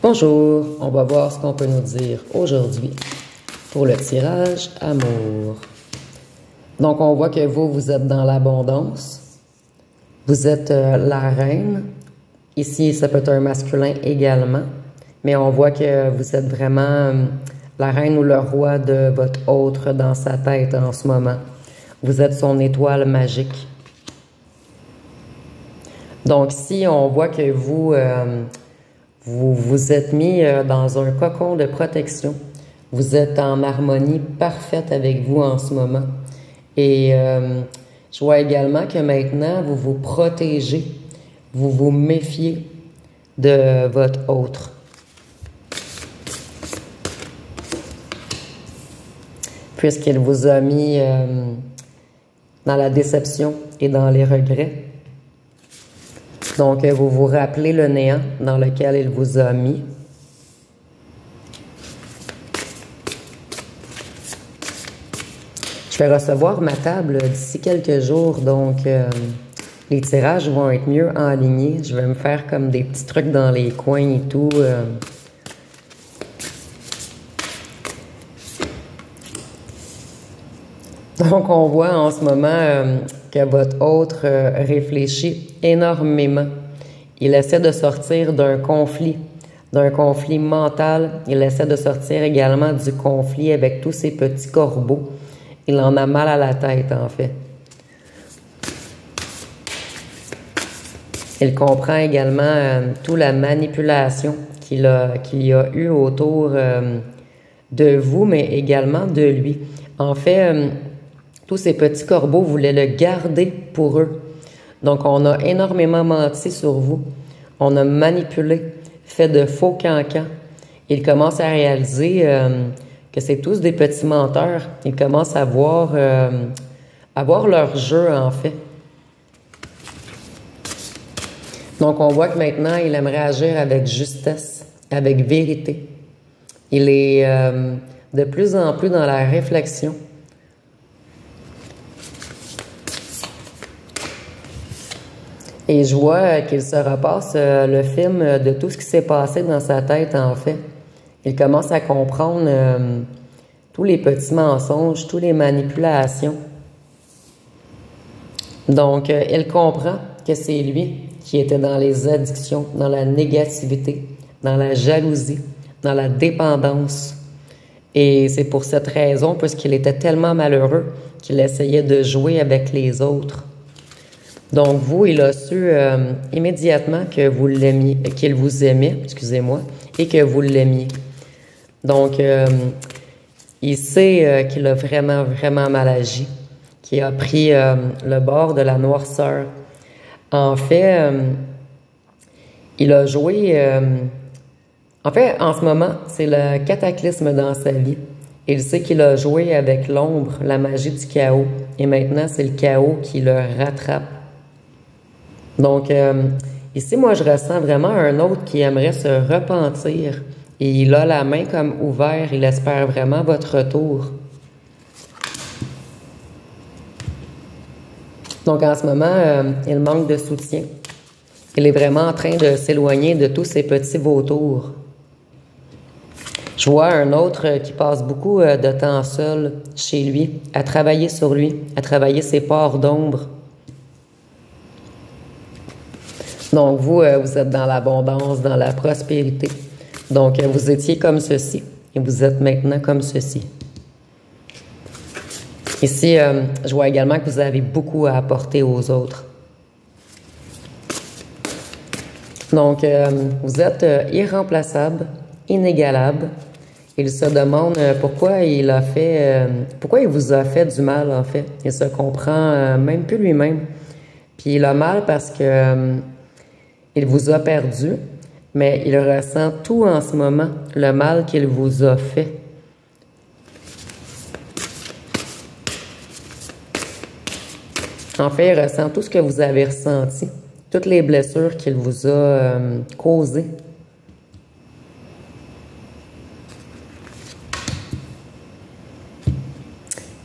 Bonjour, on va voir ce qu'on peut nous dire aujourd'hui pour le tirage amour. Donc, on voit que vous êtes dans l'abondance. Vous êtes la reine. Ici, ça peut être un masculin également. Mais on voit que vous êtes vraiment la reine ou le roi de votre autre dans sa tête en ce moment. Vous êtes son étoile magique. Donc, si on voit que vous vous êtes mis dans un cocon de protection, vous êtes en harmonie parfaite avec vous en ce moment. Et je vois également que maintenant, vous vous protégez, vous vous méfiez de votre autre. Puisqu'il vous a mis dans la déception et dans les regrets. Donc, vous vous rappelez le néant dans lequel il vous a mis. Je vais recevoir ma table d'ici quelques jours, donc les tirages vont être mieux alignés. Je vais me faire comme des petits trucs dans les coins et tout. Donc, on voit en ce moment que votre autre réfléchit énormément. Il essaie de sortir d'un conflit mental. Il essaie de sortir également du conflit avec tous ces petits corbeaux. Il en a mal à la tête, en fait. Il comprend également toute la manipulation qu'il y a eu autour de vous, mais également de lui. En fait, tous ces petits corbeaux voulaient le garder pour eux. Donc, on a énormément menti sur vous. On a manipulé, fait de faux cancans. Il commence à réaliser que c'est tous des petits menteurs. Ils commencent à voir leur jeu, en fait. Donc, on voit que maintenant, il aimerait agir avec justesse, avec vérité. Il est de plus en plus dans la réflexion. Et je vois qu'il se repasse le film de tout ce qui s'est passé dans sa tête, en fait. Il commence à comprendre tous les petits mensonges, toutes les manipulations. Donc, il comprend que c'est lui qui était dans les addictions, dans la négativité, dans la jalousie, dans la dépendance. Et c'est pour cette raison, puisqu'il était tellement malheureux, qu'il essayait de jouer avec les autres. Donc, vous, il a su immédiatement que vous l'aimiez, qu'il vous aimait, excusez-moi, et que vous l'aimiez. Donc, il sait qu'il a vraiment, vraiment mal agi, qu'il a pris le bord de la noirceur. En fait, il a joué... en fait, en ce moment, c'est le cataclysme dans sa vie. Il sait qu'il a joué avec l'ombre, la magie du chaos, et maintenant, c'est le chaos qui le rattrape. Donc, ici, moi, je ressens vraiment un autre qui aimerait se repentir. Et il a la main comme ouverte. Il espère vraiment votre retour. Donc, en ce moment, il manque de soutien. Il est vraiment en train de s'éloigner de tous ces petits vautours. Je vois un autre qui passe beaucoup de temps seul chez lui, à travailler sur lui, à travailler ses parts d'ombre. Donc, vous êtes dans l'abondance, dans la prospérité. Donc, vous étiez comme ceci et vous êtes maintenant comme ceci. Ici, je vois également que vous avez beaucoup à apporter aux autres. Donc, vous êtes irremplaçable, inégalable. Il se demande pourquoi il vous a fait du mal, en fait. Il se comprend même plus lui-même. Puis il a mal parce que... il vous a perdu, mais il ressent tout en ce moment, le mal qu'il vous a fait. En fait, il ressent tout ce que vous avez ressenti, toutes les blessures qu'il vous a causées.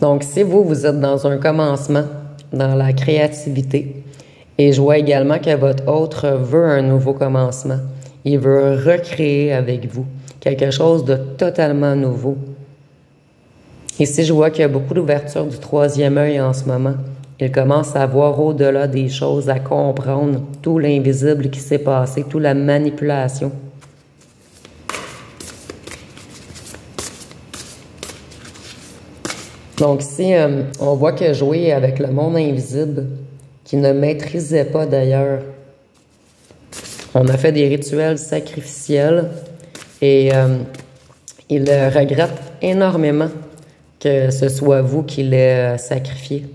Donc, si vous êtes dans un commencement, dans la créativité, et je vois également que votre autre veut un nouveau commencement. Il veut recréer avec vous quelque chose de totalement nouveau. Ici, je vois qu'il y a beaucoup d'ouverture du troisième œil en ce moment. Il commence à voir au-delà des choses, à comprendre tout l'invisible qui s'est passé, toute la manipulation. Donc ici, on voit que jouer avec le monde invisible, qu'il ne maîtrisait pas d'ailleurs. On a fait des rituels sacrificiels et il regrette énormément que ce soit vous qui l'ayez sacrifié.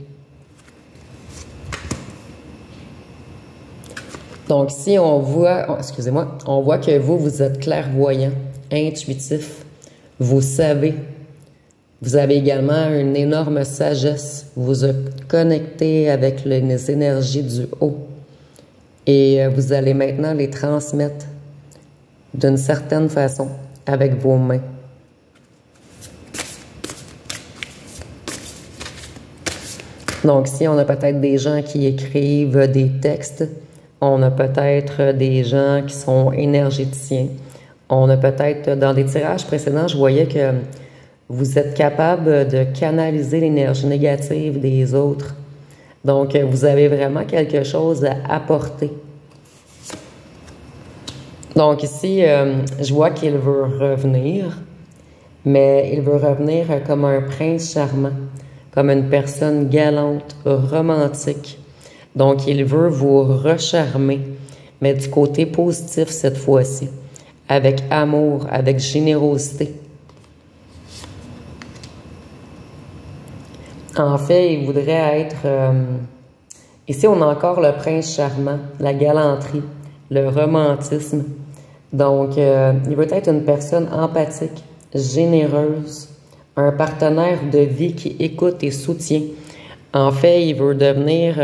Donc ici, on voit, excusez-moi, on voit que vous êtes clairvoyant, intuitif, vous savez. Vous avez également une énorme sagesse. Vous êtes connecté avec les énergies du haut. Et vous allez maintenant les transmettre d'une certaine façon avec vos mains. Donc ici, on a peut-être des gens qui écrivent des textes. On a peut-être des gens qui sont énergéticiens. On a peut-être, dans des tirages précédents, je voyais que vous êtes capable de canaliser l'énergie négative des autres. Donc, vous avez vraiment quelque chose à apporter. Donc ici, je vois qu'il veut revenir, mais il veut revenir comme un prince charmant, comme une personne galante, romantique. Donc, il veut vous recharmer, mais du côté positif cette fois-ci, avec amour, avec générosité. En fait, il voudrait être... ici, on a encore le prince charmant, la galanterie, le romantisme. Donc, il veut être une personne empathique, généreuse, un partenaire de vie qui écoute et soutient. En fait, il veut devenir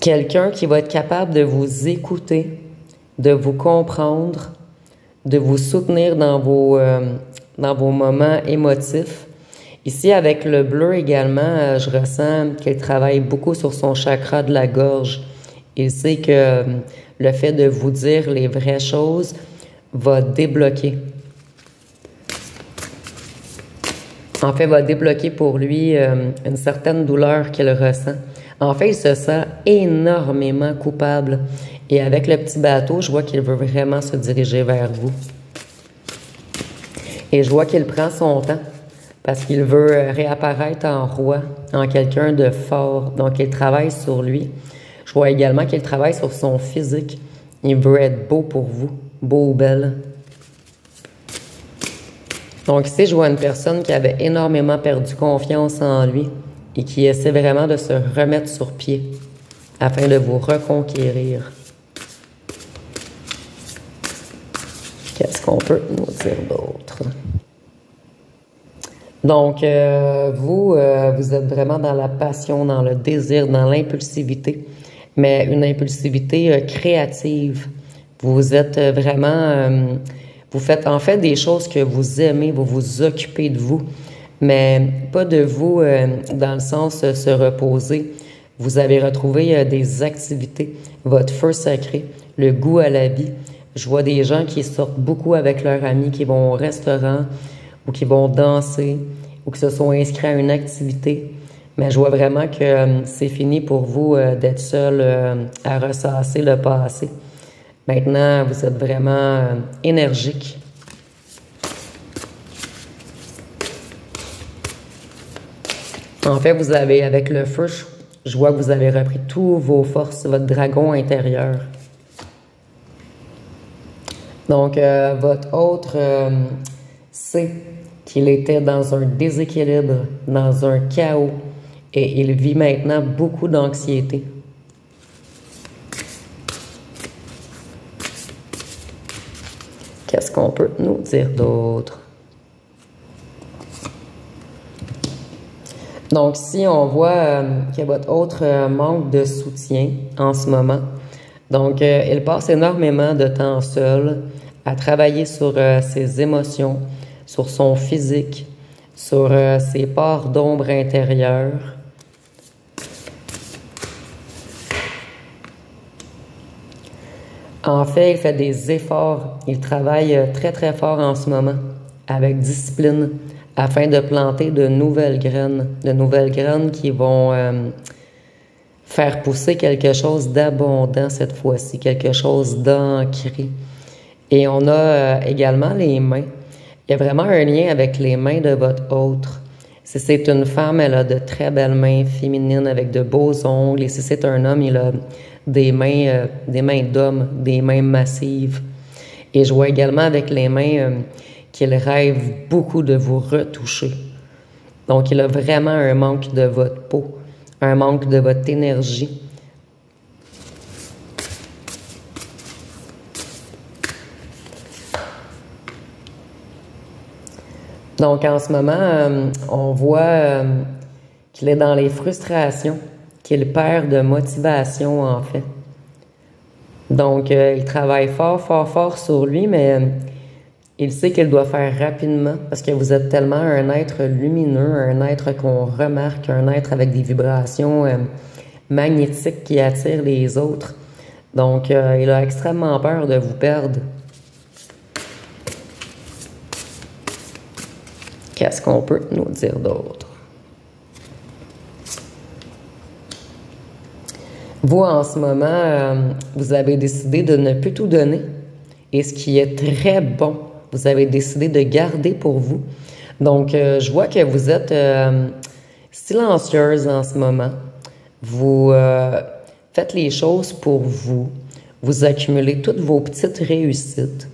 quelqu'un qui va être capable de vous écouter, de vous comprendre, de vous soutenir dans vos moments émotifs. Ici, avec le bleu également, je ressens qu'il travaille beaucoup sur son chakra de la gorge. Il sait que le fait de vous dire les vraies choses va débloquer. En fait, va débloquer pour lui une certaine douleur qu'il ressent. En fait, il se sent énormément coupable. Et avec le petit bateau, je vois qu'il veut vraiment se diriger vers vous. Et je vois qu'il prend son temps. Parce qu'il veut réapparaître en roi, en quelqu'un de fort. Donc, il travaille sur lui. Je vois également qu'il travaille sur son physique. Il veut être beau pour vous, beau ou belle. Donc ici, je vois une personne qui avait énormément perdu confiance en lui et qui essaie vraiment de se remettre sur pied afin de vous reconquérir. Qu'est-ce qu'on peut nous dire d'autre? Donc, vous êtes vraiment dans la passion, dans le désir, dans l'impulsivité, mais une impulsivité créative. Vous êtes vraiment... vous faites en fait des choses que vous aimez, vous vous occupez de vous, mais pas de vous dans le sens se reposer. Vous avez retrouvé des activités, votre feu sacré, le goût à la vie. Je vois des gens qui sortent beaucoup avec leurs amis, qui vont au restaurant, ou qui vont danser, ou qui se sont inscrits à une activité. Mais je vois vraiment que c'est fini pour vous d'être seul à ressasser le passé. Maintenant, vous êtes vraiment énergique. En fait, vous avez, avec le feu, je vois que vous avez repris toutes vos forces, votre dragon intérieur. Donc, votre autre sait qu'il était dans un déséquilibre, dans un chaos, et il vit maintenant beaucoup d'anxiété. Qu'est-ce qu'on peut nous dire d'autre? Donc, si on voit que votre autre manque de soutien en ce moment, donc il passe énormément de temps seul à travailler sur ses émotions, sur son physique, sur ses parts d'ombre intérieures. En fait, il fait des efforts. Il travaille très, très fort en ce moment, avec discipline, afin de planter de nouvelles graines qui vont faire pousser quelque chose d'abondant cette fois-ci, quelque chose d'ancré. Et on a également les mains. Il y a vraiment un lien avec les mains de votre autre. Si c'est une femme, elle a de très belles mains féminines avec de beaux ongles. Et si c'est un homme, il a des mains d'homme, des mains massives. Et je vois également avec les mains qu'il rêve beaucoup de vous retoucher. Donc, il a vraiment un manque de votre peau, un manque de votre énergie. Donc, en ce moment, on voit qu'il est dans les frustrations, qu'il perd de motivation, en fait. Donc, il travaille fort, fort, fort sur lui, mais il sait qu'il doit faire rapidement parce que vous êtes tellement un être lumineux, un être qu'on remarque, un être avec des vibrations magnétiques qui attirent les autres. Donc, il a extrêmement peur de vous perdre. Qu'est-ce qu'on peut nous dire d'autre? Vous, en ce moment, vous avez décidé de ne plus tout donner. Et ce qui est très bon, vous avez décidé de garder pour vous. Donc, je vois que vous êtes silencieuse en ce moment. Vous faites les choses pour vous. Vous accumulez toutes vos petites réussites.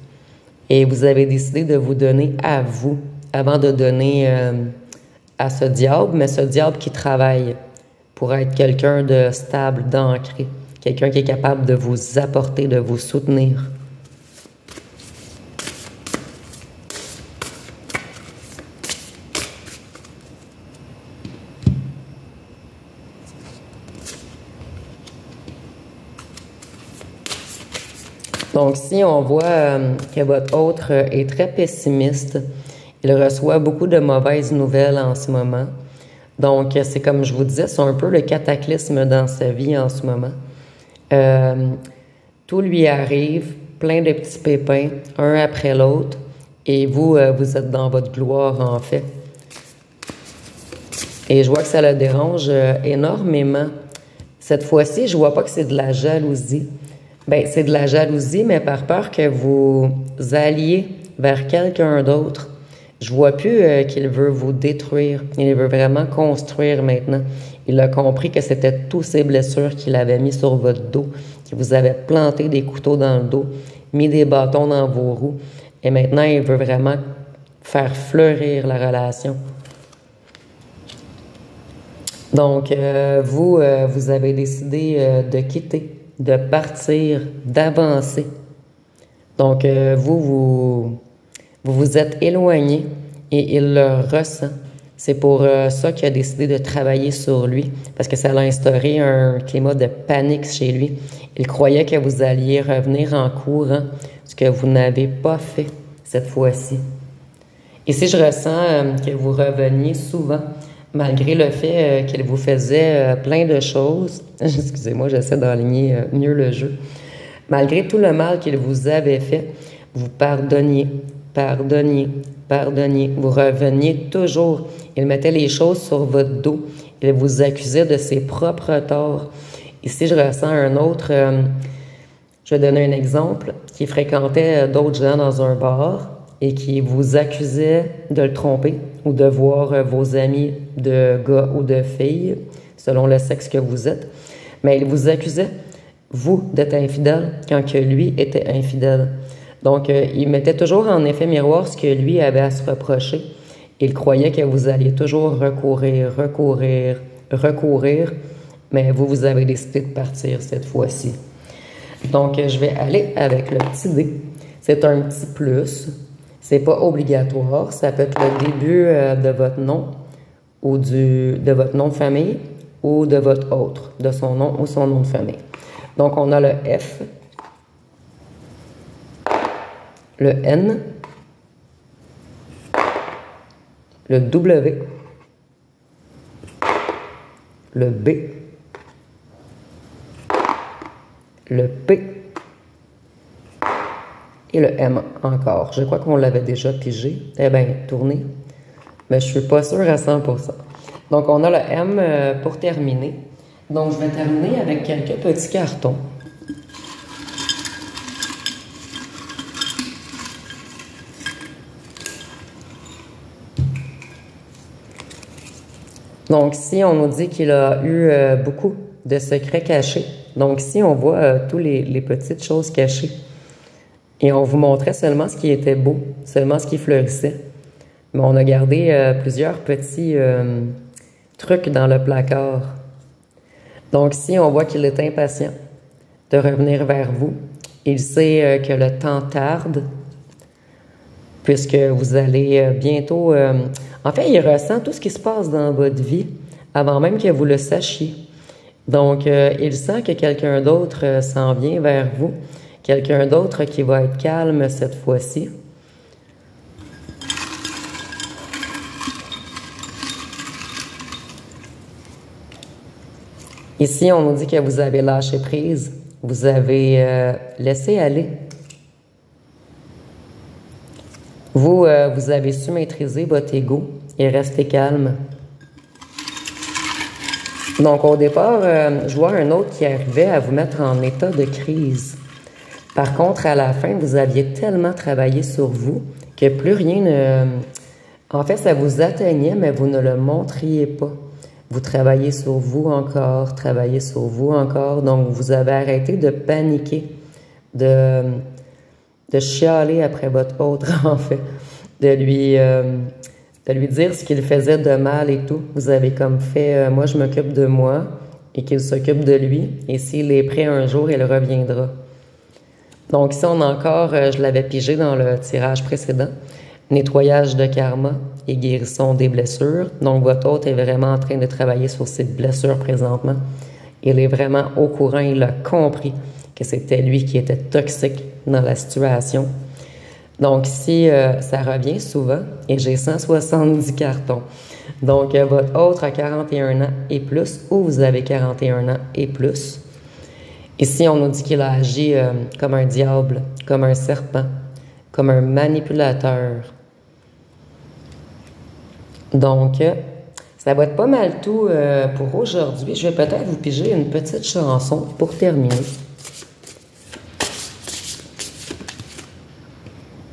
Et vous avez décidé de vous donner à vous avant de donner à ce diable, mais ce diable qui travaille pour être quelqu'un de stable, d'ancré, quelqu'un qui est capable de vous apporter, de vous soutenir. Donc, si on voit que votre autre est très pessimiste, il reçoit beaucoup de mauvaises nouvelles en ce moment. Donc, c'est comme je vous disais, c'est un peu le cataclysme dans sa vie en ce moment. Tout lui arrive, plein de petits pépins, un après l'autre, et vous, vous êtes dans votre gloire, en fait. Et je vois que ça le dérange énormément. Cette fois-ci, je vois pas que c'est de la jalousie. Bien, c'est de la jalousie, mais par peur que vous alliez vers quelqu'un d'autre. Je vois plus qu'il veut vous détruire. Il veut vraiment construire maintenant. Il a compris que c'était toutes ces blessures qu'il avait mis sur votre dos, qu'il vous avait planté des couteaux dans le dos, mis des bâtons dans vos roues. Et maintenant, il veut vraiment faire fleurir la relation. Donc, vous avez décidé de quitter, de partir, d'avancer. Donc, vous vous êtes éloigné et il le ressent. C'est pour ça qu'il a décidé de travailler sur lui, parce que ça a instauré un climat de panique chez lui. Il croyait que vous alliez revenir en courant, ce que vous n'avez pas fait cette fois-ci. Ici, je ressens que vous reveniez souvent, malgré le fait qu'il vous faisait plein de choses. Excusez-moi, j'essaie d'enligner mieux le jeu. Malgré tout le mal qu'il vous avait fait, vous pardonniez. Vous reveniez toujours. Il mettait les choses sur votre dos. Il vous accusait de ses propres torts. Ici, je ressens un autre, je vais donner un exemple, qui fréquentait d'autres gens dans un bar et qui vous accusait de le tromper ou de voir vos amis de gars ou de filles, selon le sexe que vous êtes. Mais il vous accusait, vous, d'être infidèle quand que lui était infidèle. Donc, il mettait toujours en effet miroir ce que lui avait à se reprocher. Il croyait que vous alliez toujours recourir, mais vous avez décidé de partir cette fois-ci. Donc, je vais aller avec le petit dé. C'est un petit plus. C'est pas obligatoire. Ça peut être le début de votre nom ou de votre nom de famille ou de votre autre, de son nom ou son nom de famille. Donc, on a le F, le N, le W, le B, le P Et le M encore. Je crois qu'on l'avait déjà pigé. Eh bien, tourné. Mais je suis pas sûre à 100%. Donc, on a le M pour terminer. Donc, je vais terminer avec quelques petits cartons. Donc, ici, on nous dit qu'il a eu beaucoup de secrets cachés. Donc, ici, on voit tous les petites choses cachées. Et on vous montrait seulement ce qui était beau, seulement ce qui fleurissait. Mais on a gardé plusieurs petits trucs dans le placard. Donc, ici, on voit qu'il est impatient de revenir vers vous. Il sait que le temps tarde, puisque vous allez bientôt... En fait, il ressent tout ce qui se passe dans votre vie avant même que vous le sachiez. Donc, il sent que quelqu'un d'autre s'en vient vers vous, quelqu'un d'autre qui va être calme cette fois-ci. Ici, on nous dit que vous avez lâché prise, vous avez laissé aller. Vous avez su maîtriser votre ego et rester calme. Donc, au départ, je vois un autre qui arrivait à vous mettre en état de crise. Par contre, à la fin, vous aviez tellement travaillé sur vous que plus rien ne... En fait, ça vous atteignait, mais vous ne le montriez pas. Vous travaillez sur vous encore, travaillez sur vous encore. Donc, vous avez arrêté de paniquer, de chialer après votre autre, en fait. De lui dire ce qu'il faisait de mal et tout. Vous avez comme fait, moi, je m'occupe de moi et qu'il s'occupe de lui. Et s'il est prêt un jour, il reviendra. Donc, ici, on a encore, je l'avais pigé dans le tirage précédent, nettoyage de karma et guérison des blessures. Donc, votre hôte est vraiment en train de travailler sur ses blessures présentement. Il est vraiment au courant, il a compris que c'était lui qui était toxique dans la situation. Donc, ici, ça revient souvent et j'ai 170 cartons. Donc, votre hôte a 41 ans et plus ou vous avez 41 ans et plus. Ici, on nous dit qu'il a agi comme un diable, comme un serpent, comme un manipulateur. Donc, ça va être pas mal tout pour aujourd'hui. Je vais peut-être vous piger une petite chanson pour terminer.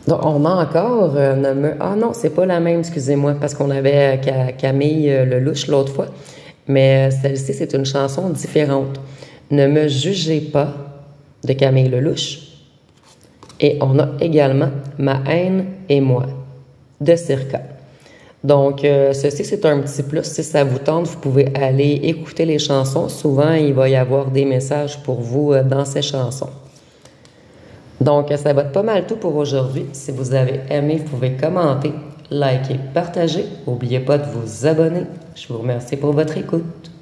Donc, on a encore... Ah non, c'est pas la même, excusez-moi, parce qu'on avait Camille Lelouch l'autre fois. Mais celle-ci, c'est une chanson différente. Ne me jugez pas de Camille Lelouch. Et on a également Ma haine et moi de Circa. Donc, ceci, c'est un petit plus. Si ça vous tente, vous pouvez aller écouter les chansons. Souvent, il va y avoir des messages pour vous dans ces chansons. Donc, ça va être pas mal tout pour aujourd'hui. Si vous avez aimé, vous pouvez commenter, liker, partager. N'oubliez pas de vous abonner. Je vous remercie pour votre écoute.